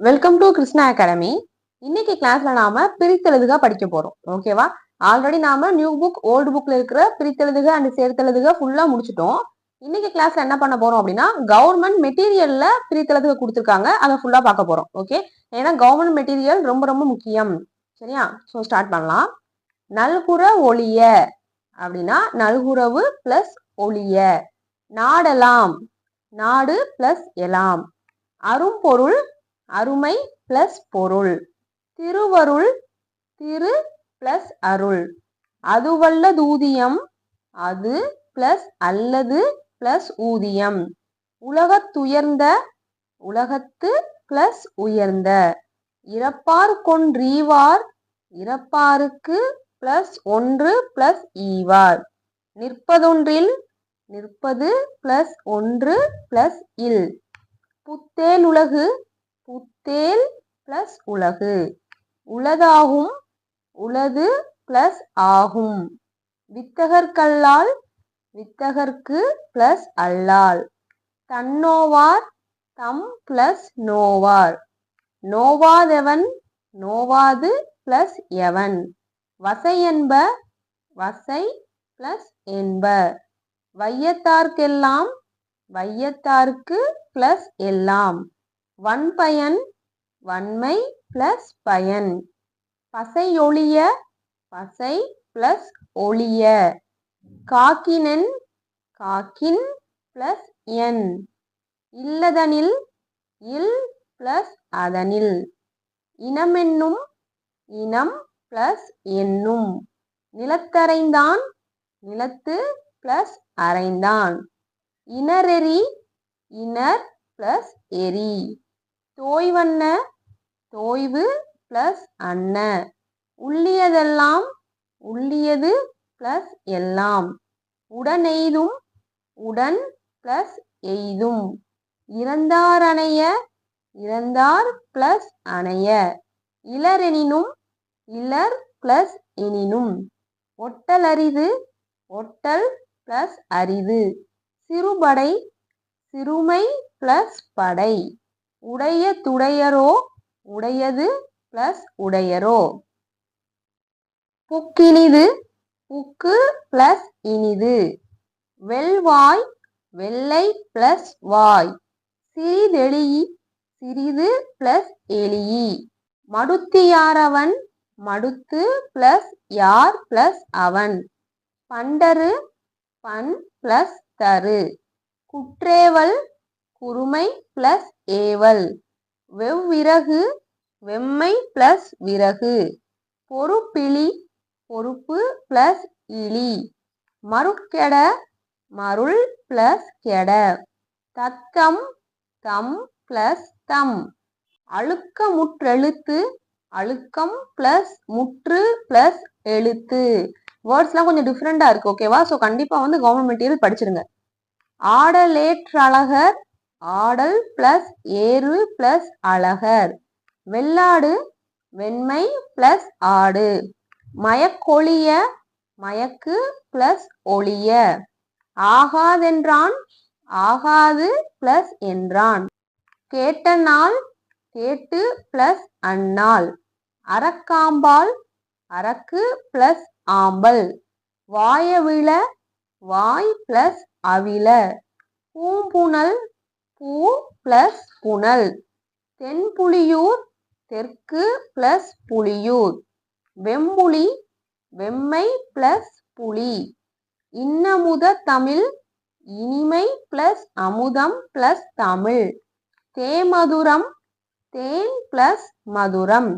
Welcome to Krishna academy. இன்னைக்கு கிளாஸ்ல நாம பிரித்தெழுதுக படிக்க போறோம். ஓகேவா? ஆல்ரெடி நாம நியூ புக் ஓல்டு புக்ல இருக்கிற பிரித்தெழுதுக அண்ட் சேர்த்தெழுதுக ஃபுல்லா முடிச்சிட்டோம். இன்னைக்கு கிளாஸ்ல என்ன பண்ண போறோம் அப்படின்னா கவர்மெண்ட் மெட்டீரியல்ல பிரித்தெழுதுக கொடுத்துருக்காங்க, அதை ஃபுல்லா பார்க்க போறோம். ஓகே, ஏன்னா கவர்மெண்ட் மெட்டீரியல் ரொம்ப ரொம்ப முக்கியம். சரியா? ஸோ ஸ்டார்ட் பண்ணலாம். நல்குற ஒளிய அப்படின்னா நல்குறவு பிளஸ் ஒளிய. நாடலாம், நாடு பிளஸ் எலாம். அரும்பொருள், அருமை பிளஸ் பொருள். திருவருள், திரு பிளஸ் அருள். அதுவல்ல தூதியம், அது பிளஸ் அல்லது பிளஸ் ஊதியம். உலகத்துயர்ந்த, உலகத்து பிளஸ் உயர்ந்த. இறப்பார் கொன்றீவார், இறப்பாருக்கு பிளஸ் ஒன்று பிளஸ் ஈவார். நிற்பதொன்றில், நிற்பது பிளஸ் ஒன்று பிளஸ் இல். புத்தேல் உலகு, புத்தேல் பிளஸ் உலகு. உளதாகும், உளது பிளஸ் ஆகும். வித்தகர்கல்லால், வித்தகர்க்கு பிளஸ் அல்லால். தன்னோவார், தம் பிளஸ் நோவார். நோவாதெவன், நோவாது பிளஸ் எவன். வசையென்ப, வசை பிளஸ் என்ப. வையத்தார்க்கெல்லாம், வையத்தார்க்கு பிளஸ் எல்லாம். வன்பயன், வன்மை பிளஸ் பயன். பசையொழிய, பசை பிளஸ் ஒளிய. காக்கினென், காக்கின் பிளஸ் என். இல்லதனில், இல் பிளஸ் அதனில். இனமென்னும், இனம் பிளஸ் என்னும். நிலத்தரைந்தான், நிலத்து பிளஸ் அரைந்தான். இனரெறி, இனர் பிளஸ் எரி. தோய்வண்ண, தோய்வு பிளஸ் அன்ன. உள்ளியதெல்லாம், உள்ளியது பிளஸ் எல்லாம். உடனெய்தும், உடன் பிளஸ் எய்தும். இறந்தார் அணைய, இறந்தார் பிளஸ் அணைய. இலரெனினும், இலர் பிளஸ் எனினும். ஒட்டல் அரிது, ஒட்டல் பிளஸ் அரிது. சிறுபடை, சிறுமை பிளஸ் படை. உடைய துடையரோ, உடையது பிளஸ் உடையரோ. புக்கினிது, புக்கு பிளஸ் இனிது. வெள்வாய், வெள்ளை பிளஸ் வாய். சிறிதெளி, சிறிது பிளஸ் எளியி. மடுத்தியாரவன், மடுத்து பிளஸ் யார் பிளஸ் அவன். பண்டரு, பண் பிளஸ் தரு. குற்றேவல், குறுமை பிளஸ் ஏவல். வெவ்விறகு, வெம்மை பிளஸ் விறகு. பொறுப்பிலி, பொறுப்பு பிளஸ் இலி. மருட்கெட, மருள் பிளஸ் கெட. தத்தம், தம் பிளஸ் தம். அழுக்கமுற்றெழுத்து, அழுக்கம் பிளஸ் முற்று பிளஸ் எழுத்து. வேர்ட்ஸ்லாம் கொஞ்சம் டிஃப்ரெண்டா இருக்கு. ஓகேவா? ஸோ கண்டிப்பா கவர்மெண்ட் மெட்டீரியல் படிச்சிருங்க. ஆடலேற்றழகர், ஆடல் பிளஸ் ஏறு பிளஸ் அழகர். வெள்ளாடு, வெண்மை பிளஸ் ஆடு. மயக்கொழிய, மயக்கு பிளஸ் ஒளிய. ஆகாதென்றான், ஆகாது பிளஸ் என்றான். கேட்டநாள், கேட்டு பிளஸ் அந்நாள். அரக்காம்பால், அரக்கு பிளஸ் ஆம்பல். வாயவிழ, வாய் பிளஸ் அவிழ. பூம்புணல், பூ பிளஸ் புனல். தென்புலியூர், தெற்கு பிளஸ் புலியூர். வெம்புலி, வெம்மை பிளஸ் புலி. இன்னமுத தமிழ், இனிமை பிளஸ் அமுதம் பிளஸ் தமிழ். தேமதுரம், தேன் பிளஸ் மதுரம்.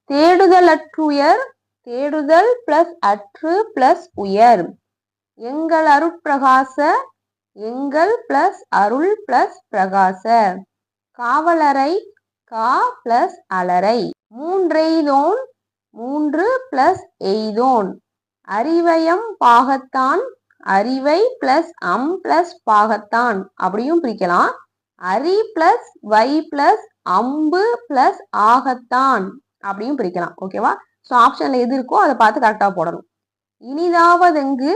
தேடுதலற்றுயர், தேடுதல் பிளஸ் அற்று பிளஸ் உயர். எங்கள் அருட்பிரகாச, எங்கள் பிளஸ் அருள் பிளஸ் பிரகாச. காவலரை, கா பிளஸ் அலரை. மூன்றெய்தோன், மூன்று பிளஸ் எய்தோன். அறிவயம் பாகத்தான், அறிவை பிளஸ் அம் பிளஸ் பாகத்தான் அப்படியும் பிரிக்கலாம். அரி பிளஸ் வை பிளஸ் அம்பு பிளஸ் ஆகத்தான் அப்படியும் பிரிக்கலாம். ஓகேவா? ஸோ ஆப்ஷன்ல எது இருக்கோ அதை பார்த்து கரெக்டா போடணும். இனிதாவதெங்கு,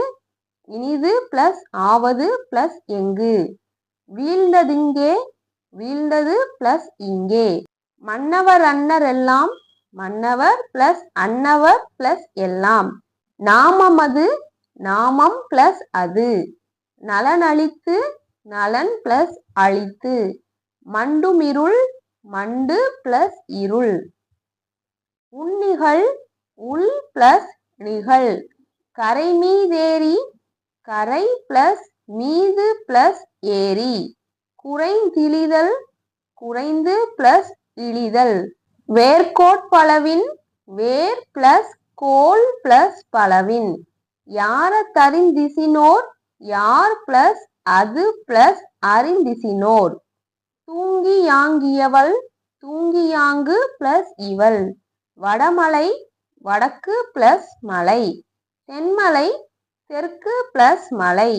இனிது பிளஸ் ஆவது பிளஸ் எங்கு. வீழ்ந்ததிங்கே, வீழ்ந்தது பிளஸ் இங்கே. மன்னவர் அன்னர் எல்லாம் மன்னவர் பிளஸ் அன்னவர் பிளஸ் எல்லாம். நாமம் அது நாமம் பிளஸ் அது. நலன் அளித்து நலன் பிளஸ் அளித்து. மண்டுமிருள் மண்டு பிளஸ் இருள். உன்னிகழ் உள் பிளஸ் நிகழ். கரை மீதேறி கரை பிளஸ் மீது பிளஸ் ஏரி. குறைந்திழிதல் குறைந்து பிளஸ் இழிதல். வேர்கோட்பளவின் வேர் பிளஸ் கோல் பிளஸ் பளவின். யார தறிந்திசினோர் யார் பிளஸ் அது பிளஸ் அறிந்திசினோர். தூங்கி யாங்கியவள் தூங்கியாங்கு பிளஸ் இவள். வடமலை வடக்கு பிளஸ் மலை. தென்மலை தெற்கு பிளஸ் மலை.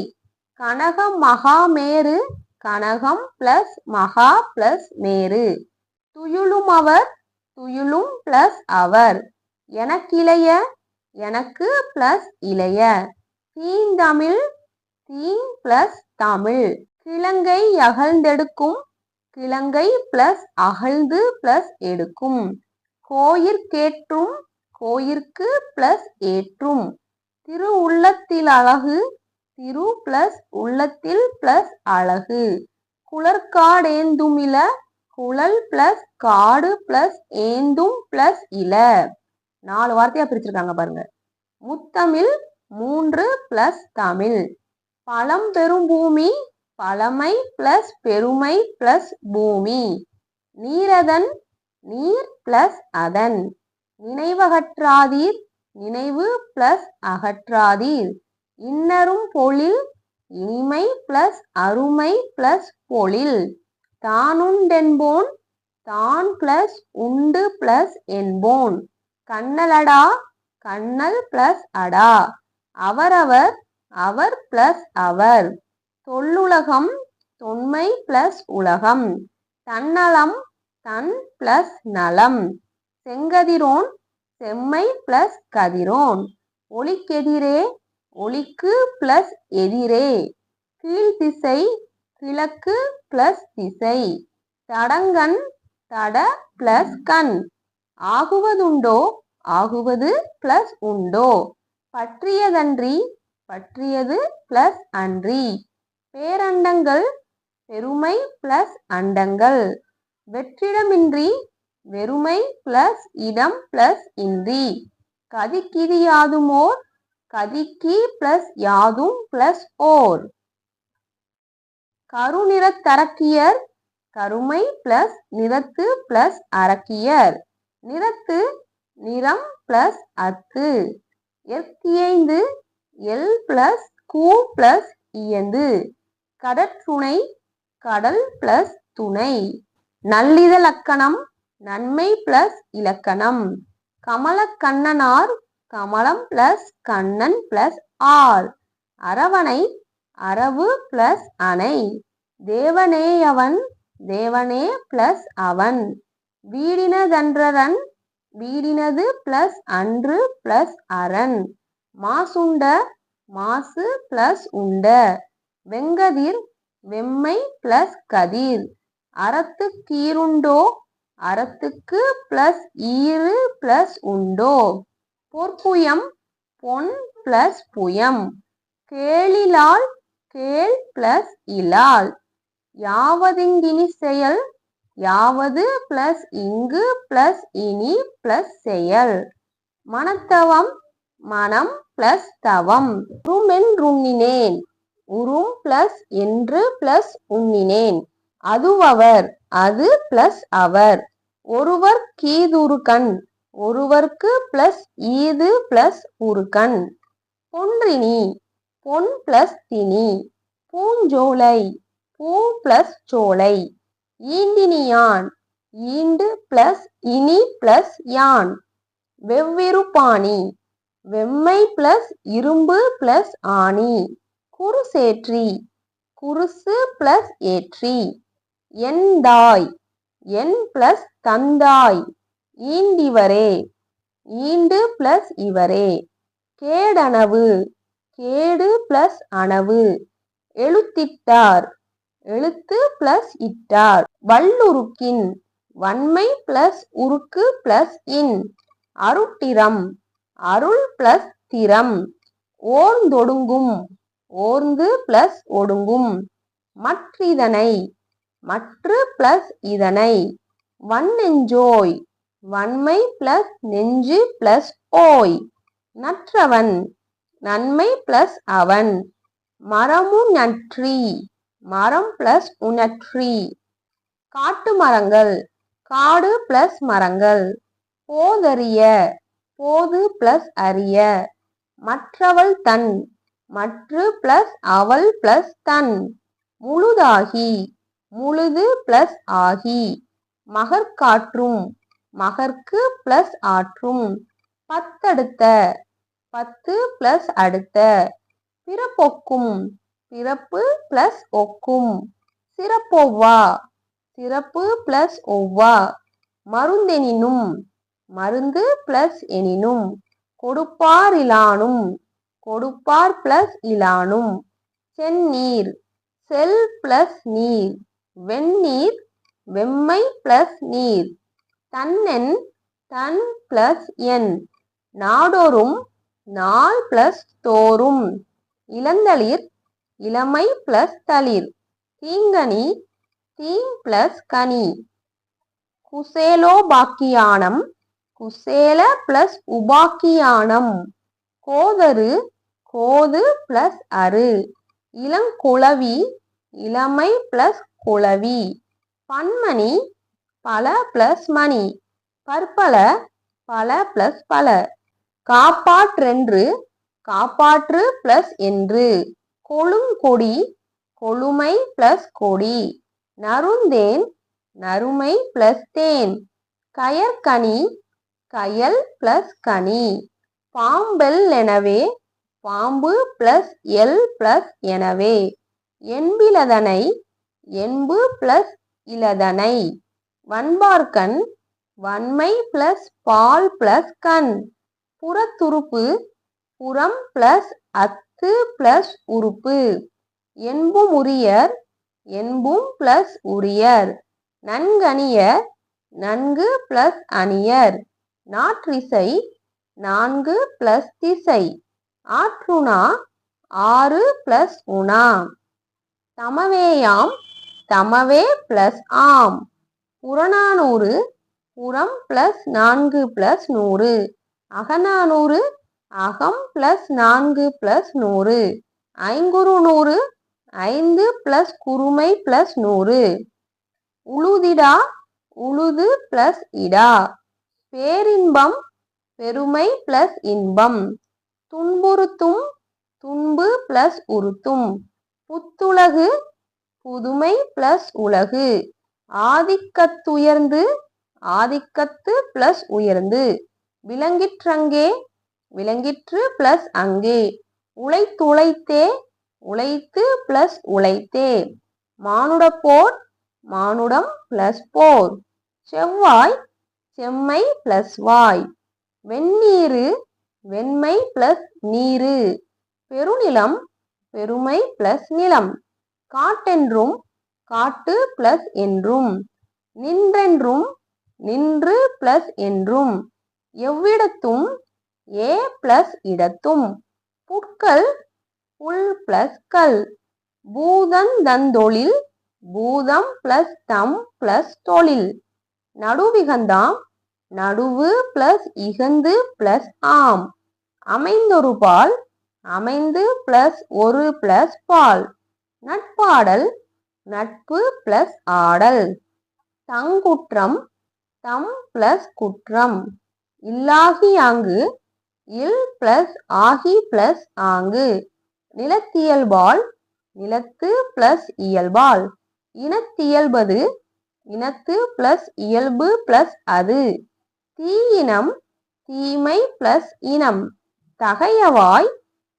கனகம் மகாமேரு கனகம் பிளஸ் மகா பிளஸ் மேரு. துயிலும் அவர் துயிலும் பிளஸ் அவர். எனக்கிளைய எனக்கு பிளஸ் இளைய. தீந்தமிழ் தீன் பிளஸ் தமிழ். கிழங்கை அகழ்ந்தெடுக்கும் கிழங்கை பிளஸ் அகழ்ந்து பிளஸ் எடுக்கும். கோயிற்கேற்றும் கோயிற்கு பிளஸ் ஏற்றும். திரு உள்ளத்தில் அழகு திரு பிளஸ் உள்ளத்தில் பிளஸ் அழகு. குளர்காடேந்துமில குழல் பிளஸ் காடு பிளஸ் ஏந்தும் பிளஸ் இல. 4 வார்த்தையா பிரிச்சிருக்காங்க பாருங்க. முத்தமிழ் 3 பிளஸ் தமிழ். பழம் பெரும் பூமி பழமை பிளஸ் பெருமை பிளஸ் பூமி. நீரதன் நீர் பிளஸ் அதன். நினைவகற்றாதீர் நினைவு பிளஸ் அகற்றாதீர். இன்னரும் பொழில் இனிமை பிளஸ் அருமை பிளஸ் பொழில். தானுண்டென்போன் தான் பிளஸ் உண்டு பிளஸ் என்போன். கண்ணலடா கண்ணல் பிளஸ் அடா. அவரவர் அவர் பிளஸ் அவர். தொல்லுலகம் தொன்மை பிளஸ் உலகம். தன்னலம் தன் பிளஸ் நலம். செங்கதிரோன் செம்மை பிளஸ் கதிரோன். ஒளிக்கெதிரே ஒளிக்கு பிளஸ் எதிரே. கீழ்திசை கிழக்கு பிளஸ் திசை. தடங்கண் தட பிளஸ் கண். ஆகுவதுண்டோ ஆகுவது பிளஸ் உண்டோ. பற்றியதன்றி பற்றியது பிளஸ் அன்றி. பேரண்டங்கள் பெருமை பிளஸ் அண்டங்கள். வெற்றிடமின்றி வெறுமை பிளஸ் இடம் பிளஸ் இன்றி. கதிக்கிது யாதுமோர் கதிக்கி பிளஸ் யாதும் பிளஸ் ஓர். கருநிறத்தரக்கியர் கருமை பிளஸ் நிறத்து பிளஸ் அரக்கியர். நிறத்து நிறம் பிளஸ் அத்து. எற்கியைந்து எல் பிளஸ் கூ பிளஸ் இயந்து. கடற்றுணை கடல் பிளஸ் துணை. நல்லிதழக்கணம் நன்மை பிளஸ் இலக்கணம். கமலக்கண்ணனார் கமலம் பிளஸ் கண்ணன் பிளஸ் ஆர். அரவணை அரவு பிளஸ் அணை. தேவனேயவன் தேவனே பிளஸ் அவன். வீடினதன்றரன் வீடினது பிளஸ் அன்று பிளஸ் அரண். மாசுண்ட மாசு பிளஸ் உண்ட. வெங்கதிர் வெம்மை பிளஸ் கதிர். அறத்துக்கீருண்டோ அறத்துக்கு பிளஸ் ஈறு பிளஸ் உண்டோ. பொற்புயம் பொன் பிளஸ் புயம். கேளிலால் கேள் பிளஸ் இலால். யாவதிங்கினி செயல் யாவது பிளஸ் இங்கு பிளஸ் இனி பிளஸ் செயல். மனத்தவம் மனம் பிளஸ் தவம். உருமென்றுண்ணினேன் உரும் பிளஸ் என்று பிளஸ் உண்ணினேன். அதுவவர் அது பிளஸ் அவர். ஒருவர் கீதுருகண் ஒருவர்க்கு பிளஸ் ஈது பிளஸ் உருகண். பொன்றினி பொன் பிளஸ் தினி. பூஞ்சோலை பூ பிளஸ் சோலை. ஈண்டினியான் ஈண்டு பிளஸ் இனி பிளஸ் யான். வெவ்விருப்பாணி வெம்மை பிளஸ் இரும்பு பிளஸ் ஆணி. குருசேற்றி குருசு பிளஸ் ஏற்றி. எந்தாய் என் பிளஸ் தந்தாய். ஈண்டிவரே ஈண்டு பிளஸ் இவரே. கேடனவு கேடு பிளஸ் அணவு. எழுத்திட்டார் எழுத்து பிளஸ் இட்டார். வல்லுருக்கின் வன்மை பிளஸ் உருக்கு பிளஸ் இன் அருட்டிரம் அருள் பிளஸ் திறம் ஓர்ந்தொடுங்கும் ஓர்ந்து பிளஸ் ஒடுங்கும் மற்றிதனை மற்று பிளஸ் இதனை வன்னெஞ்சோய் வன்மை பிளஸ் நெஞ்சு பிளஸ் ஓய் நற்றவன் நன்மை பிளஸ் அவன் மரமுநற்றி மரம் பிளஸ் உணற்றி காட்டு மரங்கள் காடு பிளஸ் மரங்கள் போதறிய போது பிளஸ் அறிய மற்றவள் தன் மற்று பிளஸ் அவள் பிளஸ் தன் முழுதாகி முழுது பிளஸ் ஆகி மகற்காற்றும் மகற்கு பிளஸ் ஆற்றும் பத்தடுத்த பத்து பிளஸ் அடுத்த பிறப்பொக்கும் பிறப்பு பிளஸ் ஒக்கும் சிறப்பொவ்வா சிறப்பு பிளஸ் ஒவ்வா மருந்தெனினும் மருந்து பிளஸ் எனினும் கொடுப்பாரிலானும் கொடுப்பார் பிளஸ் இலானும் செந்நீர் செல் பிளஸ் நீர் வெந்நீர் வெம்மை பிளஸ் நீர் தன்னென் தன் பிளஸ் என் நாடொரும் நாள் பிளஸ் தோறும் இளந்தளிர் இளமை பிளஸ் தளிர் தீங்கனி தீம் பிளஸ் கனி குசேலோபாக்கியானம் குசேல பிளஸ் உபாக்கியானம் கோதரு கோது பிளஸ் அரு இளங்குளவி இளமை பிளஸ் குளவி பன்மணி பல பிளஸ் மணி பற்பல பல பிளஸ் பல காப்பாற்றென்று காப்பாற்று பிளஸ் என்று கொழுங்கொடி கொழுமை பிளஸ் கொடி நறுந்தேன் நறுமை பிளஸ் தேன் கயற்கனி கயல் பிளஸ் கனி பாம்பெல் எனவே பாம்பு பிளஸ் எல் பிளஸ் எனவே என்பிலதனை என்பு பிளஸ் இலதனை வன்பார்கண் வன்மை பிளஸ் பால் பிளஸ் கண் புறத்துறுப்பு புறம் பிளஸ் அத்து பிளஸ் உறுப்பு என்பும் உரியர் என்பும் பிளஸ் உரியர் நன்கணியர் நன்கு பிளஸ் அணியர் நாற்றிசை நான்கு பிளஸ் திசை ஆற்றுணா ஆறு பிளஸ் உணா தமவேயாம் தமவே பிளஸ் ஆம் புறநானூறு புறம் பிளஸ் நான்கு பிளஸ் நூறு அகநானூறு அகம் பிளஸ் நான்கு பிளஸ் நூறு ஐங்குறுநூறு ஐந்து பிளஸ் குறுமை பிளஸ் நூறு உழுதிடா உழுது பிளஸ் இடா பேரின்பம் பெருமை பிளஸ் இன்பம் துன்புறுத்தும் துன்பு பிளஸ் உறுத்தும் புத்துலகு புதுமை பிளஸ் உலகு ஆதிக்கத்துயர்ந்து ஆதிக்கத்து பிளஸ் உயர்ந்து விளங்கிற்றங்கே விளங்கிற்று பிளஸ் அங்கே உழைத்துழைத்தே உழைத்து பிளஸ் உழைத்தே மானுடப்போர் மானுடம் பிளஸ் போர் செவ்வாய் செம்மை பிளஸ் வாய் வெந்நீரு வெண்மை பிளஸ் நீரு பெருநிலம் பெருமை பிளஸ் நிலம் காட்டென்றும் காட்டு பிளஸ் என்றும் நின்றென்றும் நின்று பிளஸ் என்றும் எவ்விடத்தும் ஏ பிளஸ் இடத்தும் புட்கள் புல் பிளஸ் கல் பூதந்தொழில் பூதம் பிளஸ் தம் பிளஸ் தொழில் நடுவிகந்தாம் நடுவு பிளஸ் இகந்து பிளஸ் ஆம் அமைந்தொரு பால் அமைந்து பிளஸ் ஒரு பிளஸ் பால் நட்பாடல் நட்பு பிளஸ் ஆடல் தங்குற்றம் தம் பிளஸ் குற்றம் இல்லாகியாங்கு இல் பிளஸ் ஆகி பிளஸ் ஆங்கு நிலத்தியல்பால் நிலத்து பிளஸ் இயல்பால் இனத்தியல்பது இனத்து பிளஸ் இயல்பு பிளஸ் அது தீயினம் தீமை பிளஸ் இனம் தகையவாய்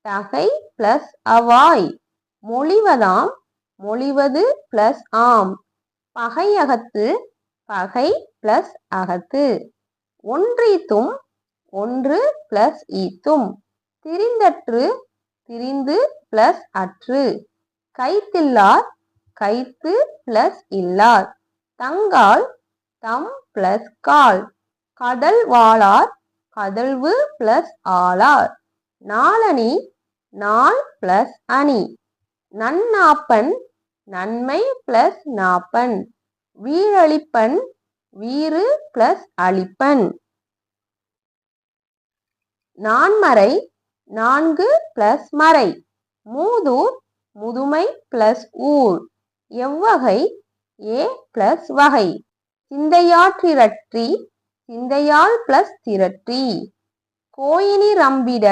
தகை பிளஸ் அவாய் மொழிவதாம் மொழிவது பிளஸ் ஆம் பகையகத்து பகை பிளஸ் அகத்து ஒன்றீத்தும் ஒன்று பிளஸ் ஈத்தும் திரிந்தற்று திரிந்து பிளஸ் அற்று கைத்தில்லார் கைத்து பிளஸ் இல்லார் தங்கால் தம் பிளஸ் கால். கதல் வாளார் கதழ்வு பிளஸ் ஆளார். நாளணி நாள் பிளஸ் அணி. நன்னாப்பன் நன்மை பிளஸ் நாப்பன். வீரளிப்பன் வீறு பிளஸ் அளிப்பன். நான்மறை நான்கு பிளஸ் மறை. மூதூர் முதுமை பிளஸ் ஊர். எவ்வகை ஏ பிளஸ் வகை. சிந்தையாற்றிரற்றி சிந்தையால் பிளஸ் திரற்றி. கோயினி ரம்பிட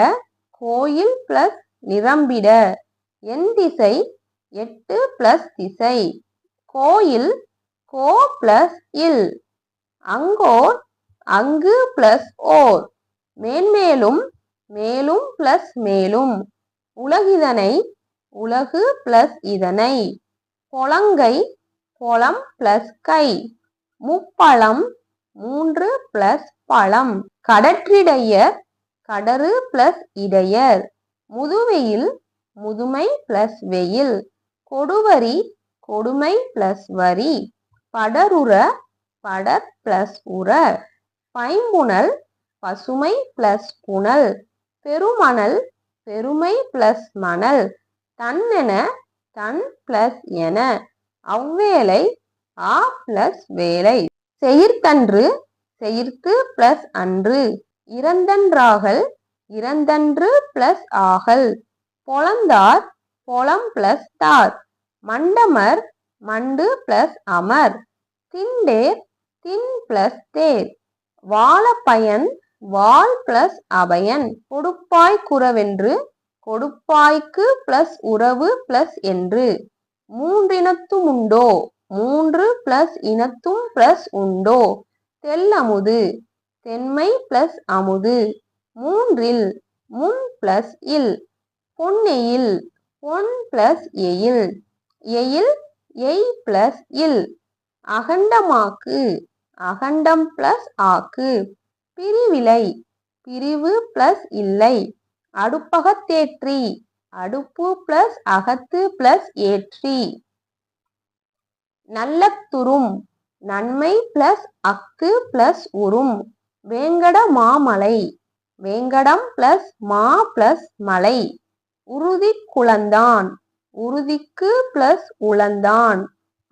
கோயில் பிளஸ் நிரம்பிட. என் திசை எட்டு பிளஸ் திசை. கோயில் கோ பிளஸ் இல். அங்கோர் அங்கு பிளஸ் ஓர். மேன்மேலும் மேலும் பிளஸ் மேலும். உலகிதனை உலகு பிளஸ் இதனை. பொலங்கை பொலம் பிளஸ் கை. முப்பழம் மூன்று பிளஸ் பழம். கடற்றிடையர் கடறு பிளஸ் இடையர். முதுவெயில் முதுமை பிளஸ் வெயில். கொடுவரி கொடுமை பிளஸ் வரி. படருற படர் பிளஸ் உற. பைம்புணல் பசுமை பிளஸ் புனல். பெருமணல் பெருமை பிளஸ் மணல். தன்னென தன் பிளஸ் என. அவ்வேளை ஆ பிளஸ் வேலை. செயிர்த்தன்று செயிர்த்து பிளஸ் அன்று. இறந்தன்றாகல் இறந்தன்று பிளஸ் ஆகல். பொலந்தார் பொலம் பிளஸ் தார். மண்டமர் மண்டு பிளஸ் அமர். திண்டேர் தின் பிளஸ் தேர். வாழப்பயன் வாள் பிளஸ் அபயன். கொடுப்பாய் குறவென்று கொடுப்பாய்க்கு பிளஸ் உறவு பிளஸ் என்று. மூன்றினத்துமுண்டோ மூன்று பிளஸ் இனத்தும் பிளஸ் உண்டோ. தெல்லமுது தென்மை பிளஸ் அமுது. மூன்றில் முன் பிளஸ் இல். பொன்னெயில் பொன் பிளஸ் எயில். எயில் எய் பிளஸ் இல். அகண்டமாக்கு அகண்டம் பிளஸ் ஆக்கு. பிரிவிலை பிரிவு பிளஸ் இல்லை. அடுப்பகத்தேற்றி அடுப்பு பிளஸ் அகத்து பிளஸ் ஏற்றி. நல்லத்துறும் நன்மை பிளஸ் அக்கு பிளஸ் உறும். வேங்கட மாமலை வேங்கடம் பிளஸ் மா பிளஸ் மலை. உறுதி குளந்தான் உறுதிக்கு பிளஸ் உளந்தான்.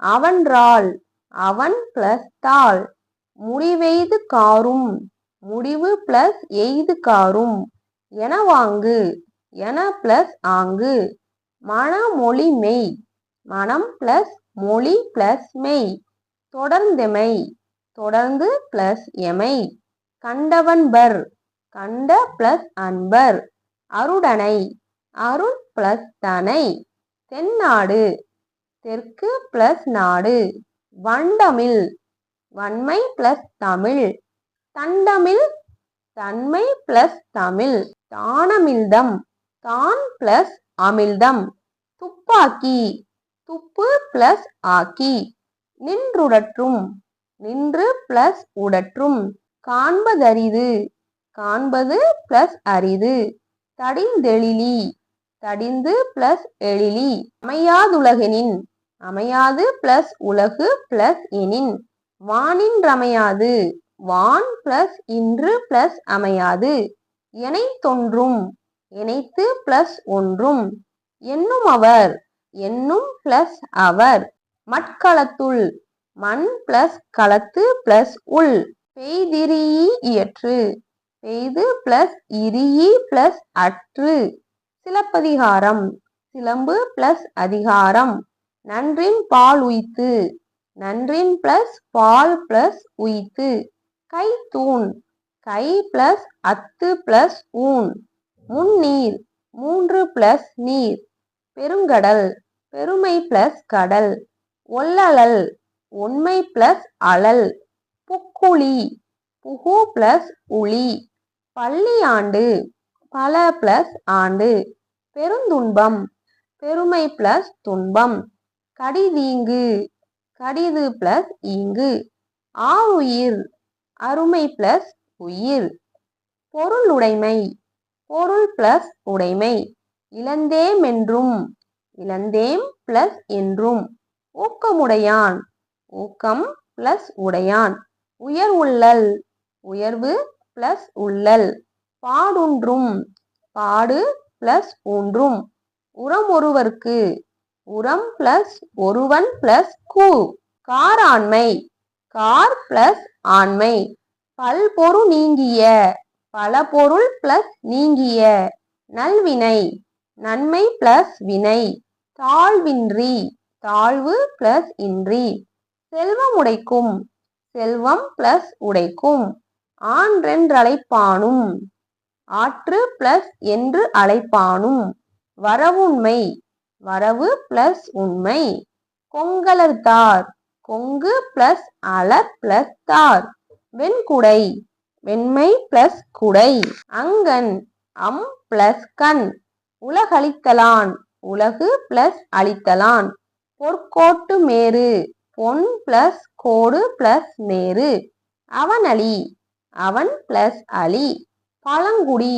அவன்றாள் அவன் பிளஸ் தாள். முடிவெய்து காரும் முடிவு பிளஸ் எய்து காரும். எனவாங்கு என பிளஸ் ஆங்கு. மணமொழி மெய் மனம் பிளஸ் மொழி பிளஸ் மெய். தொடர்ந்தெமை தொடர்ந்து பிளஸ் எமை. கண்டவன்பர் கண்ட பிளஸ் அன்பர். அருடனை அருள் பிளஸ் தனை. தென்னாடு தெற்கு பிளஸ் நாடு. வண்டமிழ் வன்மை பிளஸ் தமிழ். தண்டமிழ் தன்மை பிளஸ் தமிழ். தானமிழ்தம் தான் பிளஸ் அமிழ்தம். துப்பாக்கி துப்பு பிளஸ் ஆக்கி. நின்றுடற்றும் நின்று பிளஸ் உடற்றும். காண்பதரிது காண்பது பிளஸ் அரிது. தடிந்தெழிலி தடிந்து பிளஸ் எழிலி. அமையாதுலகெனின் அமையாது பிளஸ் உலகு பிளஸ் எனின். வானின்றமையாது வான் பிளஸ் இன்று பிளஸ் அமையாது. எனைத்தொன்றும் எனைத்து பிளஸ் ஒன்றும். என்னும் அவர் என்னும் பிளஸ் அவர். மட்களத்துள் மண் பிளஸ் களத்து பிளஸ் உள். பெய்திரியி இயற்று பெய்து பிளஸ் இரியி பிளஸ் அற்று. சிலப்பதிகாரம் சிலம்பு பிளஸ் அதிகாரம். நன்றின் பால் உய்த்து நன்றின் பிளஸ் பால் பிளஸ் உய்த்து. கைத்தூண் கை பிளஸ் அத்து பிளஸ் ஊன். முன்னீர் மூன்று பிளஸ் நீர். பெருங்கடல் பெருமை பிளஸ் கடல். ஒல்லழல் ஒன்மை பிளஸ் அழல். புக்குழி புகு பிளஸ் உளி. பள்ளியாண்டு பல பிளஸ் ஆண்டு. பெருந்துன்பம் பெருமை பிளஸ் துன்பம். கடிதீங்கு கடிது பிளஸ் ஈங்கு. ஆருயிர் அருமை பிளஸ் உயிர். பொருளுடைமை பொருள் பிளஸ் உடைமை. இழந்தேம் என்றும் இழந்தேம் பிளஸ் என்றும். ஊக்கமுடையான் ஊக்கம் பிளஸ் உடையான். உயர் உள்ளல் உயர்வு பிளஸ் உள்ளல். பாடுன்றும் பாடு பிளஸ் ஊன்றும். உரம் ஒருவர்க்கு உரம் பிளஸ் ஒருவன் பிளஸ் கூ. காராண்மை கார் பிளஸ் ஆண்மை. பல்பொரு நீங்கிய பல பொருள் பிளஸ் நீங்கிய. நல்வினை நன்மை பிளஸ் வினை. தாழ்வின்றி தாழ்வு பிளஸ் இன்றி. செல்வம் உடைக்கும் செல்வம் பிளஸ் உடைக்கும். ஆன்றென்றழைப்பானும் ஆற்று பிளஸ் என்று அழைப்பானும். வரவுண்மை வரவு பிளஸ் உண்மை. கொங்கலர்த்தார் கொங்கு பிளஸ் அலர் பிளஸ் தார். வெண்குடை வெண்மை பிளஸ் குடை. அங்கன் அம் பிளஸ் கண். உலகளித்தலான் உலகு பிளஸ் அளித்தலான். பொற்கோட்டு மேரு பொன் பிளஸ் கோடு பிளஸ் மேரு. அவனளி அவன் பிளஸ் அலி. பழங்குடி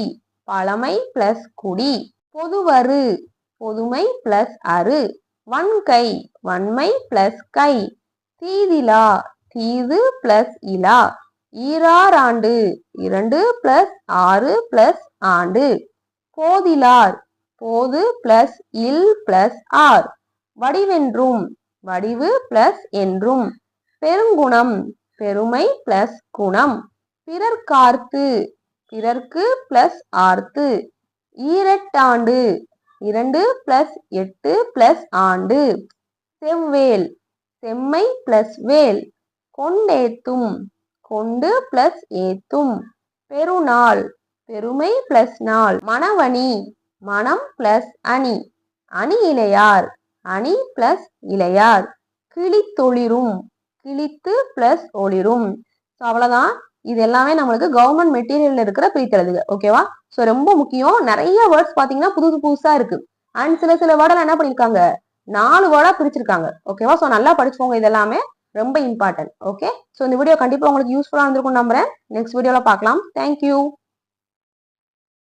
பழமை பிளஸ் குடி. பொதுவரு பொதுமை பிளஸ் அரு. வன்கை வன்மை பிளஸ் கை. தீதிலா தீது பிளஸ் இலா. ஈராறாண்டு 2 பிளஸ் 6 பிளஸ் ஆண்டு. போதிலார் போது பிளஸ் இல் பிளஸ் ஆர். வடிவென்றும் வடிவு பிளஸ் என்றும். பெருங்குணம் பெருமை பிளஸ் குணம். பிறர்க்கார்த்து பிறர்க்கு பிளஸ் ஆர்த்து. ஈரெட்டாண்டு 2 பிளஸ் 8 பிளஸ் ஆண்டு. செவ்வேல் செம்மை பிளஸ் வேல். கொண்டேத்தும் கொண்டு பிளஸ் ஏத்தும். பெருநாள் பெருமை பிளஸ் நாள். மணவணி மணம் பிளஸ் அணி. அணி இளையார் அணி பிளஸ் இளையார். கிளித்தொளிரும் கிளித்து பிளஸ் ஒளிரும். ஸோ அவ்வளோதான். இது எல்லாமே நம்மளுக்கு கவர்மெண்ட் மெட்டீரியல்ல இருக்கிற பிரித்தெழுதுக. ஓகேவா? ஸோ ரொம்ப முக்கியம். நிறைய வேர்ட்ஸ் பார்த்தீங்கன்னா புதுசா இருக்கு. அண்ட் சில வேர்டெல்லாம் என்ன பண்ணியிருக்காங்க, 4 வேர்டா பிரிச்சிருக்காங்க. ஓகேவா? ஸோ நல்லா படிச்சுக்கோங்க. இது எல்லாமே ரொம்ப இம்பார்ட்டன்ட். ஓகே? ஸோ இந்த வீடியோ கண்டிப்பாக உங்களுக்கு யூஸ்ஃபுல்லாக இருந்திருக்கும் நம்புறேன். நெக்ஸ்ட் வீடியோவில் பார்க்கலாம். தேங்க்யூ.